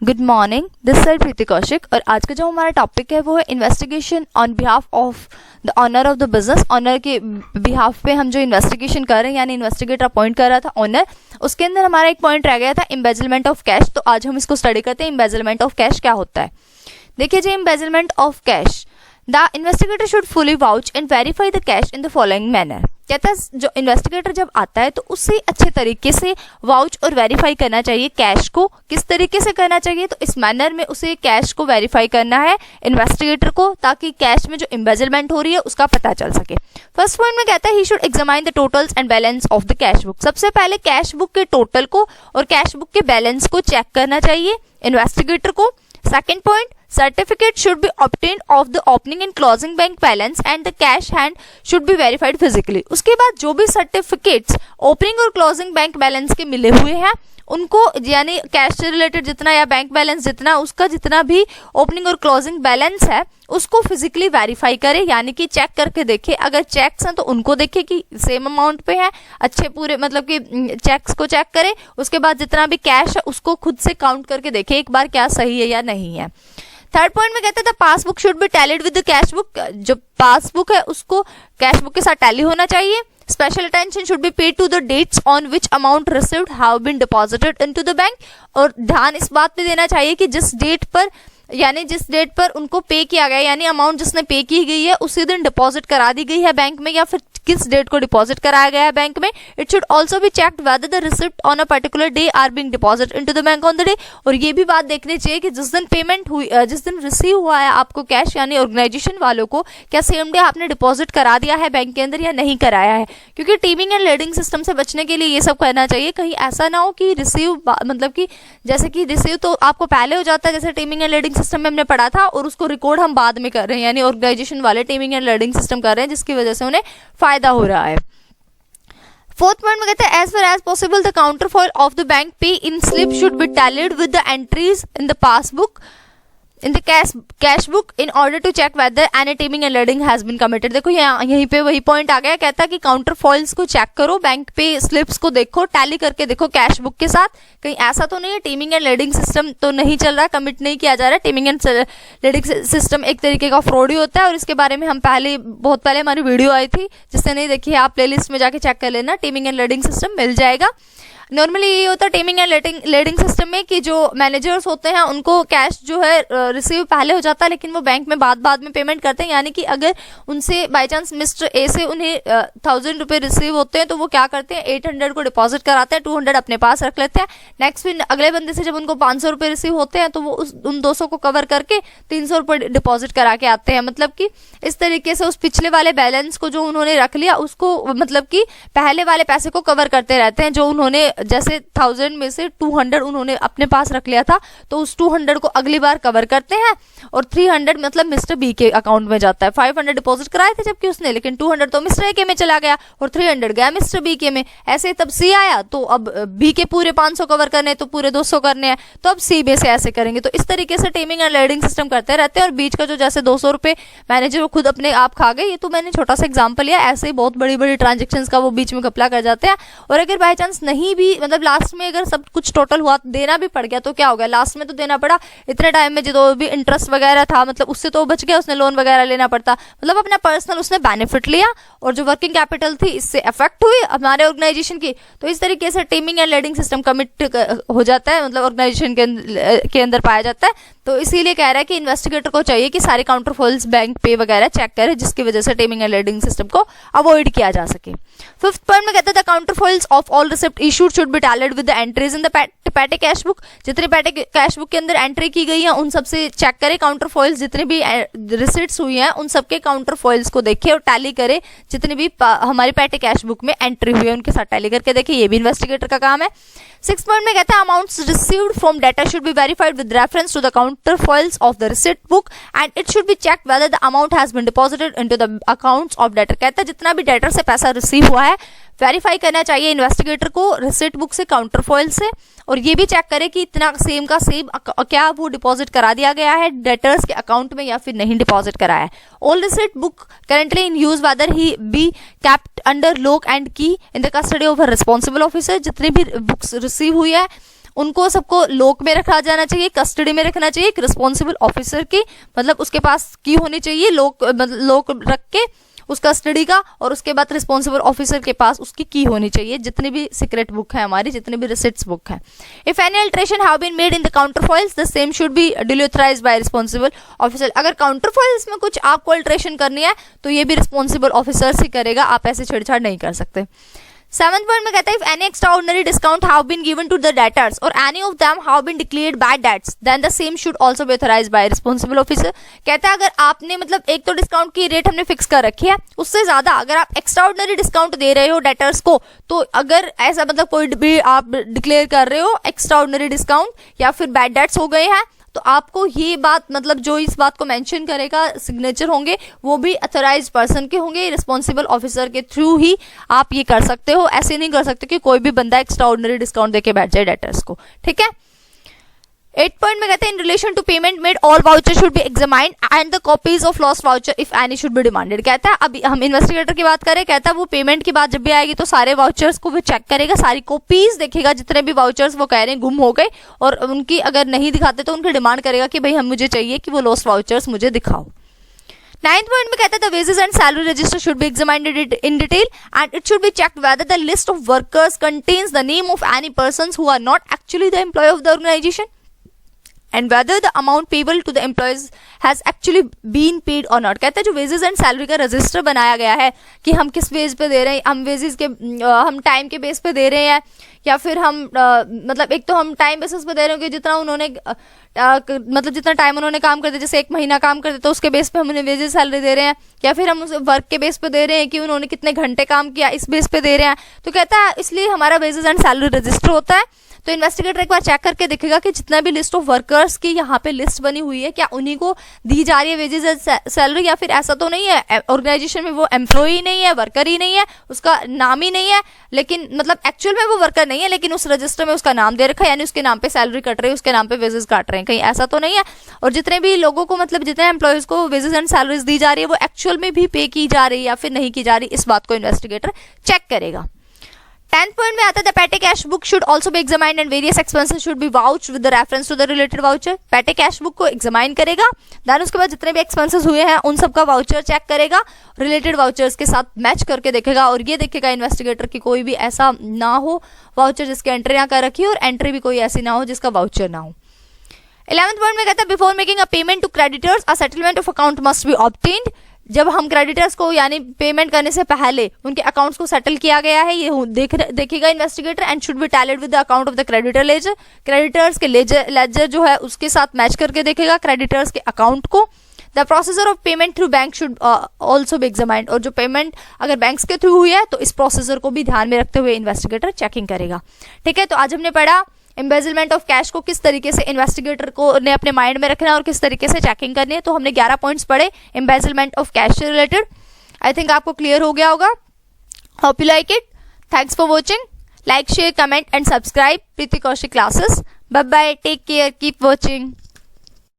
Good morning, this sir Preeti Kaushik. और आज का जो हमारा टॉपिक है वो है investigation on behalf of the owner of the business. Owner के बिहाफ पे हम जो इन्वेस्टिगेशन कर रहे हैं, यानी इन्वेस्टिगेटर अपॉइंट कर रहा था ऑनर, उसके अंदर हमारा एक पॉइंट रह गया था एम्बेजलमेंट ऑफ कैश। तो आज हम इसको स्टडी करते हैं एम्बेजलमेंट ऑफ कैश क्या होता है। देखिए जी, embezzlement of cash, the investigator should fully vouch and verify the cash in the following manner. कहता है जो इन्वेस्टिगेटर जब आता है तो उससे अच्छे तरीके से वाउच और वेरीफाई करना चाहिए कैश को। किस तरीके से करना चाहिए, तो इस मैनर में उसे कैश को वेरीफाई करना है इन्वेस्टिगेटर को, ताकि कैश में जो एम्बेजलमेंट हो रही है उसका पता चल सके। फर्स्ट पॉइंट में कहता है he should examine the totals and balance of the cash book. सबसे पहले कैश बुक के टोटल को और कैश बुक के बैलेंस को चेक करना चाहिए इन्वेस्टिगेटर को। Second point, certificate should be obtained of the opening and closing bank balance and the cash hand should be verified physically। उसके बाद जो भी सर्टिफिकेट्स ओपनिंग और क्लोजिंग बैंक बैलेंस के मिले हुए हैं उनको, यानी कैश से रिलेटेड जितना या बैंक बैलेंस जितना, उसका जितना भी ओपनिंग और क्लोजिंग बैलेंस है उसको फिजिकली वेरीफाई करे, यानी कि चेक करके देखे। अगर चेक्स हैं तो उनको देखे कि सेम अमाउंट पे है, अच्छे पूरे, मतलब कि चेक्स को चेक करे। उसके बाद जितना भी कैश है उसको खुद से काउंट करके देखे एक बार क्या सही है या नहीं है। थर्ड पॉइंट में कहते हैं passbook should be tallied with the cash book. जो पासबुक है उसको कैश बुक के साथ टैली होना चाहिए। Special attention should be paid to the dates on which amount received have been deposited into the bank. और ध्यान इस बात पे देना चाहिए कि जिस डेट पर उनको पे किया गया, यानी अमाउंट जिसने पे की गई है उसी दिन डिपॉजिट करा दी गई है बैंक में, या फिर किस डेट को डिपॉजिट कराया गया है बैंक में। It should also be checked whether the receipt on a particular day are being deposit into the bank on the day. और ये भी बात देखनी चाहिए कि जिस दिन पेमेंट हुई, जिस दिन रिसीव हुआ है आपको कैश, यानी ऑर्गेनाइजेशन वालों को, क्या सेम डे आपने डिपॉजिट करा दिया है बैंक के अंदर या नहीं कराया है। क्योंकि टीमिंग एंड लेडिंग सिस्टम से बचने के लिए ये सब करना चाहिए। कहीं ऐसा ना हो कि रिसीव, मतलब कि जैसे कि रिसीव तो आपको पहले हो जाता है, जैसे टीमिंग एंड लेडिंग सिस्टम में हमने पढ़ा था, और उसको रिकॉर्ड हम बाद में कर रहे हैं, यानी ऑर्गेनाइजेशन वाले टीमिंग एंड लेडिंग सिस्टम कर रहे हैं, जिसकी वजह से उन्हें फायदा हो रहा है। फोर्थ पॉइंट में कहते हैं as far as possible the counterfoil of the bank pay in slip should be tallied with the entries in the passbook in the cash book in order to check whether any teeming and lading has been committed. देखो यहीं पे वही point आ गया। कहता है कि counter foils को check करो, बैंक पे स्लिप्स को देखो, टैली करके देखो कैश बुक के साथ, कहीं ऐसा तो नहीं है टीमिंग एंड लेडिंग सिस्टम तो नहीं चल रहा, कमिट नहीं किया जा रहा। टीमिंग एंड लेडिंग सिस्टम एक तरीके का फ्रॉड ही होता है, और इसके बारे में हम बहुत पहले हमारी वीडियो आई थी, जिससे नहीं देखी आप प्लेलिस्ट में जाके चेक कर लेना, टीमिंग एंड लेडिंग सिस्टम मिल जाएगा। नॉर्मली ये होता है टीमिंग एंड लेडिंग सिस्टम में कि जो मैनेजर्स होते हैं उनको कैश जो है रिसीव पहले हो जाता है, लेकिन वो बैंक में बाद में पेमेंट करते हैं। यानी कि अगर उनसे बाय चांस मिस्टर ए से उन्हें 1000 रुपये रिसीव होते हैं तो वो क्या करते हैं 800 को डिपॉजिट कराते हैं, 200 अपने पास रख लेते हैं। नेक्स्ट फिर अगले बंदे से जब उनको 500 रुपये रिसीव होते हैं तो वो उन 200 को कवर करके 300 रुपये डिपॉजिट करा के आते हैं। मतलब कि इस तरीके से उस पिछले वाले बैलेंस को जो उन्होंने रख लिया उसको, मतलब कि पहले वाले पैसे को कवर करते रहते हैं। जो उन्होंने, जैसे 1000 में से 200 उन्होंने अपने पास रख लिया था, तो उस 200 को अगली बार कवर करते हैं, और 300 मतलब मिस्टर बी के अकाउंट में जाता है। 500 डिपॉजिट कराए थे जबकि उसने, लेकिन 200 तो मिस्टर ए के में चला गया और 300 गया मिस्टर बी के में। ऐसे तब सी आया तो अब बी के पूरे 500 कवर करने, तो पूरे 200 करने हैं, तो अब सी में से ऐसे करेंगे। तो इस तरीके से टीमिंग एंड लेडिंग सिस्टम करते रहते हैं। और बीच का जो जैसे 200 रुपये मैनेजर वो खुद अपने आप खा गए, ये तो मैंने छोटा सा एग्जाम्पल लिया, ऐसे ही बहुत बड़ी बड़ी ट्रांजेक्शन का वो बीच में घपला कर जाते हैं। और अगर बाई चांस नहीं भी, मतलब लास्ट में अगर सब कुछ टोटल हुआ देना भी पड़ गया तो क्या हो गया, लास्ट में तो देना पड़ा, इतने टाइम में जो भी इंटरेस्ट वगैरह था मतलब उससे तो बच गया, उसने लोन वगैरह लेना पड़ता, मतलब अपना पर्सनल उसने बेनिफिट लिया, और जो वर्किंग कैपिटल थी इससे अफेक्ट हुई हमारे ऑर्गेनाइजेशन की। तो इस तरीके से teeming and lading system commit हो जाता है, मतलब ऑर्गेनाइजेशन के अंदर पाया जाता है। तो इसीलिए कह रहा है कि इन्वेस्टिगेटर को चाहिए कि सारे काउंटर फॉइल्स बैंक पे वगैरह चेक करे, जिसकी वजह से टीमिंग एंड लेडिंग सिस्टम को अवॉइड किया जा सके। फिफ्थ पॉइंट में कहता है counter foils of all receipt issued should be tallied with the entries in the petty cash book. जितने पैटे कैश बुक के अंदर एंट्री की गई है उन सबसे चेक करे काउंटर फॉइल्स, जितने भी रिसिप्ट्स हुई हैं उन सबके काउंटर फॉइल्स को देखे और टैली करे, जितने भी हमारी पैटे कैश बुक में एंट्री हुई है उनके साथ टैली करके देखे। ये भी इन्वेस्टिगेटर का काम है। सिक्स पॉइंट में कहता है amounts received from debtor should be verified with reference to the counterfoils of the receipt book and it should be checked whether the amount has been deposited into the accounts of debtor. कहता है जितना भी debtor से पैसा receive हुआ है verify करना चाहिए इन्वेस्टिगेटर को रिसिप्ट बुक से, काउंटर फॉइल से, और ये भी चेक करे कि इतना सेम का सेम क्या वो डिपॉजिट करा दिया गया है डेटर्स के अकाउंट में या फिर नहीं डिपॉजिट कराया है। All receipt book currently in use whether he be kept under lock and key in the custody of a responsible officer. जितनी भी बुक्स रिसीव हुई है उनको सबको लॉक में रखा जाना चाहिए, कस्टडी में रखना चाहिए। एक रिस्पॉन्सिबल ऑफिसर की मतलब उसके पास की होनी चाहिए, लॉक रख के उस कस्टडी का, और उसके बाद रिस्पॉन्सिबल ऑफिसर के पास उसकी की होनी चाहिए, जितनी भी सीक्रेट बुक है हमारी, जितनी भी रिसिट्स बुक है। If any alteration have been made in the counterfoils the same should be authorised by responsible officer. अगर काउंटरफॉइल्स में कुछ आपको अल्टरेशन करनी है तो ये भी रिस्पॉन्सिबल ऑफिसर ही करेगा, आप ऐसे छेड़छाड़ नहीं कर सकते। 7th पॉइंट में कहता है, if any extraordinary discount have been given to the debtors और any of them have been declared bad debts then the same should also be authorised by responsible officer. कहता है अगर आपने मतलब एक तो डिस्काउंट की रेट हमने फिक्स कर रखी है, उससे ज्यादा अगर आप एक्स्ट्राऑर्डिनरी डिस्काउंट दे रहे हो डेटर्स को, तो अगर ऐसा मतलब कोई भी आप डिक्लेयर कर रहे हो एक्स्ट्राऑर्डिनरी डिस्काउंट या फिर बैड डेट्स हो गए हैं, तो आपको ये बात मतलब जो इस बात को मेंशन करेगा, सिग्नेचर होंगे वो भी अथोराइज्ड पर्सन के होंगे, रिस्पॉन्सिबल ऑफिसर के थ्रू ही आप ये कर सकते हो। ऐसे नहीं कर सकते कि कोई भी बंदा एक्स्ट्राऑर्डिनरी डिस्काउंट देके बैठ जाए डेटर्स को, ठीक है। 8 पॉइंट में कहते हैं, in relation to payment made all voucher should be examined and the copies of lost voucher if any should be demanded. कहता है अभी हम इन्वेस्टिगेटर की बात करें, कहता है वो पेमेंट की बात जब भी आएगी तो सारे वाउचर्स को वो चेक करेगा, सारी कॉपीज देखेगा, जितने भी वाउचर्स वो कह रहे हैं गुम हो गए और उनकी अगर नहीं दिखाते तो उनकी डिमांड करेगा कि भाई हम मुझे चाहिए कि वो लॉस्ट वाउचर्स मुझे दिखाओ। 9th पॉइंट में कहता है, the wages and salary register should be examined in detail and it should be checked whether the list of workers contains the name of any persons who are not actually the employee of the organisation and whether the amount payable to the employees has actually been paid or not। कहते हैं जो wages and salary का register बनाया गया है कि हम किस बेस पे दे रहे हैं, हम वेजेस के हम टाइम के बेस पे दे रहे हैं या फिर हम मतलब एक तो हम टाइम बेसिस पे दे रहे हैं कि जितना उन्होंने मतलब जितना टाइम उन्होंने काम कर दिया, जैसे 1 महीना काम करते तो उसके बेस पे हम उन्हें वेजेस सैलरी दे रहे हैं, या फिर हम उस वर्क के बेस पे दे रहे हैं कि उन्होंने कितने घंटे काम किया, इस बेस पे दे रहे हैं। तो कहता है इसलिए हमारा वेजेस एंड सैलरी रजिस्टर होता है। तो इन्वेस्टिगेटर एक बार चेक करके देखेगा कि जितना भी लिस्ट ऑफ वर्कर्स की यहाँ पे लिस्ट बनी हुई है, क्या उन्हीं को दी जा रही है वेजेस एंड सैलरी, या फिर ऐसा तो नहीं है ऑर्गेनाइजेशन में वो एम्प्लॉय नहीं है, वर्कर ही नहीं है, उसका नाम ही नहीं है, लेकिन मतलब एक्चुअल में वो वर्कर नहीं है लेकिन उस रजिस्टर में उसका नाम दे रखा है, यानी उसके नाम पे सैलरी कट रही है, उसके नाम पे वेजेस काट रहे हैं, कहीं ऐसा तो नहीं है। और जितने भी लोगों को मतलब जितने एम्प्लॉयज को वेजेस एंड सैलरीज दी जा रही है वो एक्चुअल में भी पे की जा रही है या फिर नहीं की जा रही, इस बात को इन्वेस्टिगेटर चेक करेगा। 10th पॉइंट में आता है, the petty cash book should also be examined and various expenses should be vouched with the reference to the related voucher. Petty cash book को एग्जामाइन करेगा, देन उसके बाद जितने भी एक्सपेंसेस हुए हैं उन सब का वाउचर चेक करेगा, रिलेटेड वाउचर्स के साथ मैच करके देखेगा और ये देखेगा इन्वेस्टिगेटर की कोई भी ऐसा ना हो वाउचर जिसके एंट्री ना कर रखी हो और एंट्री भी कोई ऐसी ना हो जिसका वाउचर ना हो। 11th पॉइंट में कहता है, before making a payment to creditors a settlement of account must be obtained. जब हम क्रेडिटर्स को यानी पेमेंट करने से पहले उनके अकाउंट्स को सेटल किया गया है ये देखेगा investigator and should be tallied with the account of the creditor ledger. Creditors के लेजर जो है उसके साथ मैच करके देखेगा क्रेडिटर्स के अकाउंट को। The processor of payment through bank should also B examined, और जो पेमेंट अगर बैंक्स के थ्रू हुई है तो इस प्रोसेसर को भी ध्यान में रखते हुए इन्वेस्टिगेटर चेकिंग करेगा। ठीक है, तो आज हमने पढ़ा एम्बेजलमेंट ऑफ कैश को किस तरीके से इन्वेस्टिगेटर को ने अपने माइंड में रखना है और किस तरीके से चेकिंग करनी है। तो हमने 11 पॉइंट्स पढ़े एम्बेजलमेंट ऑफ कैश से रिलेटेड। आई थिंक आपको क्लियर हो गया होगा। Hope you like it. Thanks for watching. Like, share, comment and subscribe Preeti Kaushik classes. Bye bye, take care, keep watching.